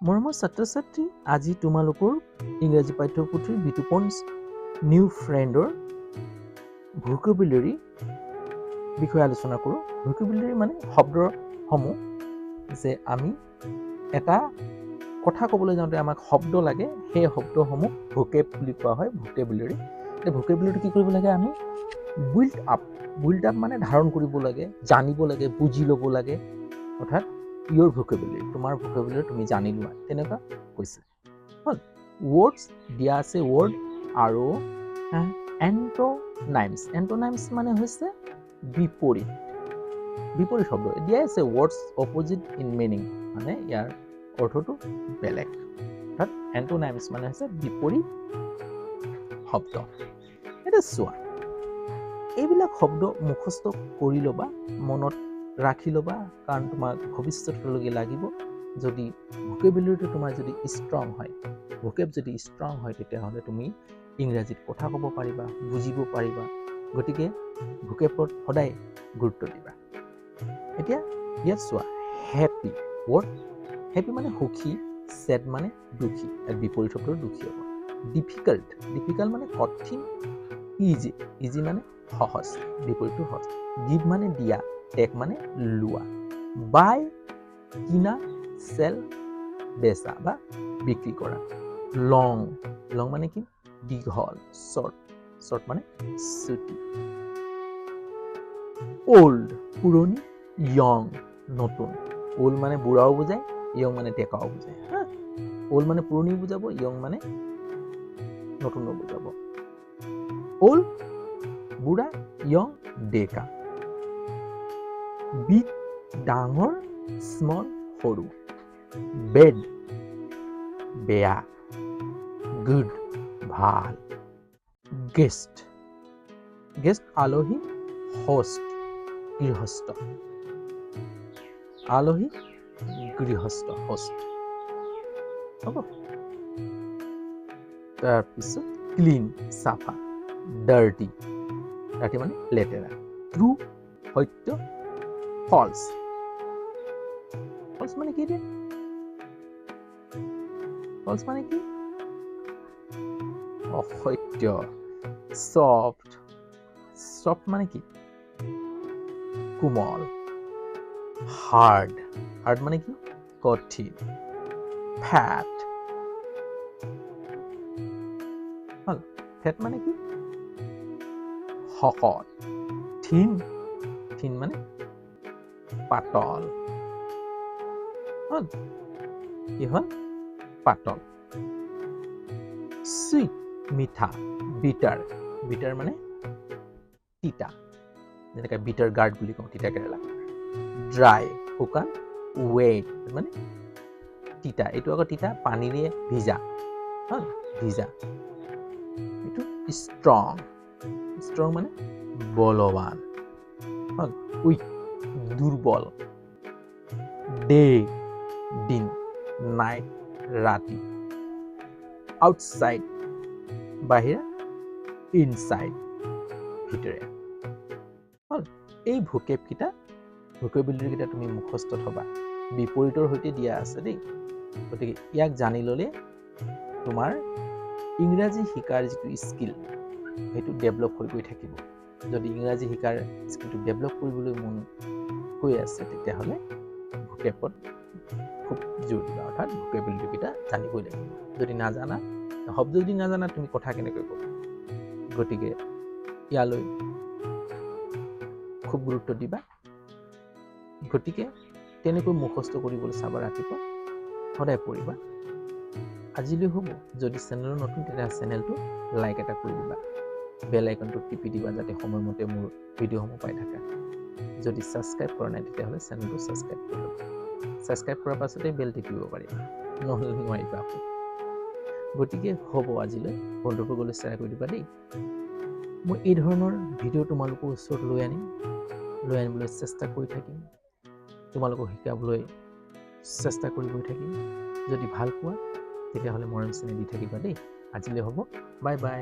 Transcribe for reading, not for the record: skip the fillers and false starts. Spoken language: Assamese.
মৰমৰ ছাত্ৰ-ছাত্ৰী, আজি তোমালোকৰ ইংৰাজী পাঠ্যপুথিৰ বিতুপন নিউ ফ্ৰেণ্ডৰ ভোকেবুলাৰী বিষয়ে আলোচনা কৰোঁ। ভোকেবুলাৰী মানে শব্দসমূহ, যে আমি এটা কথা ক'বলৈ যাওঁতে আমাক শব্দ লাগে, সেই শব্দসমূহ ভোকেব বুলি কোৱা হয়, ভোকেবুলাৰী। এই ভোকেবুলাৰীটো কি কৰিব লাগে? আমি বিল্ড আপ মানে ধাৰণ কৰিব লাগে, জানিব লাগে, বুজি ল'ব লাগে, অৰ্থাৎ ইয়ৰ ভোকেবুলাৰী, তোমাৰ ভোকেবুলাৰী তুমি জানি লোৱা, তেনেকুৱা কৈছে। হ'ল, ৱৰ্ডছ দিয়া আছে, ৱৰ্ড আৰু এণ্টনাইমছ মানে হৈছে বিপৰীত শব্দ দিয়া আছে। ৱৰ্ডছ অপজিট ইন মিনিং, মানে ইয়াৰ অৰ্থটো বেলেগ, অৰ্থাৎ এণ্টনাইমছ মানে হৈছে বিপৰীত শব্দ। এতিয়া চোৱা, এইবিলাক শব্দ মুখস্থ কৰি ল'বা, মনত ৰাখি ল'বা, কাৰণ তোমাক ভৱিষ্যতলৈকে লাগিব। যদি ভোকেবুলাৰীটো তোমাৰ যদি ষ্ট্ৰং হয়, ভোকেব যদি ষ্ট্ৰং হয়, তেতিয়াহ'লে তুমি ইংৰাজীত কথা ক'ব পাৰিবা, বুজিব পাৰিবা। গতিকে ভোকেবত সদায় গুৰুত্ব দিবা। এতিয়া ইয়াত চোৱা, হেপী ৱৰ্ড, হেপী মানে সুখী, ছেড মানে দুখী, ইয়াত বিপৰীত শব্দৰ দুখী হ'ব। ডিফিকাল্ট মানে কঠিন, ইজি মানে সহজ, বিপৰীতটো সহজ। গিভ মানে দিয়া, টেক মানে লোৱা। বাই কিনা, চেল বেচা বা বিক্ৰী কৰা। লং মানে কি? দীঘল। শৰ্ট মানে চুটি। ওল্ড পুৰণি, য়ং নতুন। ওল্ড মানে বুঢ়াও বুজায়, য়ং মানে ডেকাও বুজায়। ওল্ড মানে পুৰণি বুজাব, য়ং মানে নতুনো বুজাব। ওল্ড বুঢ়া, য়ং ডেকা। বিগ ডাঙৰ, স্মল সৰু। বেড বেয়া, গুড ভাল। গেষ্ট আলহী, হোষ্ট গৃহস্থ। আলহী, গৃহস্থ, হোষ্ট হ'ব। তাৰপিছত ক্লিন চাফা, ডাৰ্টি মানে লেতেৰা। ট্ৰু সত্য, ফলছ মানে কি? ফলছ মানে কি? অসত্য। সফ্ট মানে কি? কোমল। হাৰ্ড মানে কি? কঠিন। ফেট মানে কি? শকত। থিন মানে পাতল। কি হ'ল? পাতল। চুইট মিঠা। বিটাৰ মানে তিতা, যেনেকৈ বিটাৰ গাৰ্ড বুলি কওঁ, তিতা কেৰেলা। ড্ৰাই শুকান। ৱেট মানে তিতা, এইটো আকৌ তিতা পানীৰে ভিজা, ভিজা। এইটো ষ্ট্ৰং মানে বলৱান। উইক দুৰ্বল। ডে দিন, নাইট ৰাতি। আউটসাইড বাহিৰা, ইনসাইড ভিতৰে। এই ভোকেবুলাৰী কেইটা তুমি মুখস্থ থবা, বিপৰীতৰ সৈতে দিয়া আছে দেই। গতিকে ইয়াক জানি ল'লে তোমাৰ ইংৰাজী শিকাৰ যিটো স্কিল, সেইটো ডেভেলপ হৈ গৈ থাকিব। যদি ইংৰাজী শিকাৰ স্কিলটো ডেভেলপ কৰিবলৈ মন হৈ আছে, তেতিয়াহ'লে ভোকেবত খুব জোৰ দিবা, অৰ্থাৎ ভোকেবুলাৰী কেইটা জানিবই লাগিব। যদি নাজানা, শব্দ যদি নাজানা, তুমি কথা কেনেকৈ ক'বা? গতিকে ইয়ালৈ খুব গুৰুত্ব দিবা। গতিকে তেনেকৈ মুখস্থ কৰিবলৈ চাবা, ৰাতিপুৱা সদায় পঢ়িবা। আজিলৈ হ'ব। যদি চেনেলৰ নতুন, তেতিয়াহ'লে চেনেলটো লাইক এটা কৰি দিবা, বেল আইকনটো টিপি দিবা, যাতে সময়মতে মোৰ ভিডিঅ'সমূহ পাই থাকা। যদি ছাবস্ক্ৰাইব কৰা নাই, তেতিয়াহ'লে চেনেলটো ছাবস্ক্ৰাইব কৰি ল'বা। ছাবস্ক্ৰাইব কৰাৰ পাছতে বেল টিপিব পাৰিবা, নহ'লে নোৱাৰিবা আকৌ। গতিকে হ'ব, আজিলৈ বন্ধুসকললৈ শ্বেয়াৰ কৰি দিবা দেই। মই এই ধৰণৰ ভিডিঅ' তোমালোকৰ ওচৰত লৈ আনিবলৈ চেষ্টা কৰি থাকিম, তোমালোকক শিকাবলৈ চেষ্টা কৰি গৈ থাকিম। যদি ভাল পোৱা, তেতিয়াহ'লে মৰম চেনেহ দি থাকিবা দেই। আজিলৈ হ'ব, বাই বাই।